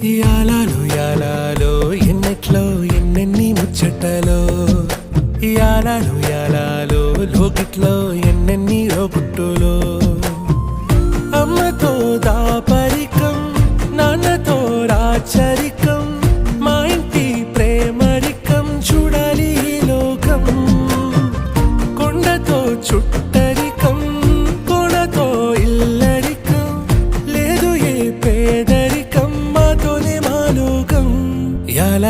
యాలాలో ఎన్నెట్లో ఎన్నెన్ని ముచ్చటలో యాలాలో లోకిట్లో ఎన్నెన్ని రోగుట్టులో అమ్మతో దాపరికం నాన్నతో రాచరికం మా ఇంటి ప్రేమరికం చూడాలి ఈ లోకం కొండతో చుట్టరికం కొనతో ఇల్లరికం లేదు ఏ పేదరికం మాతోనే మా లోకం యాల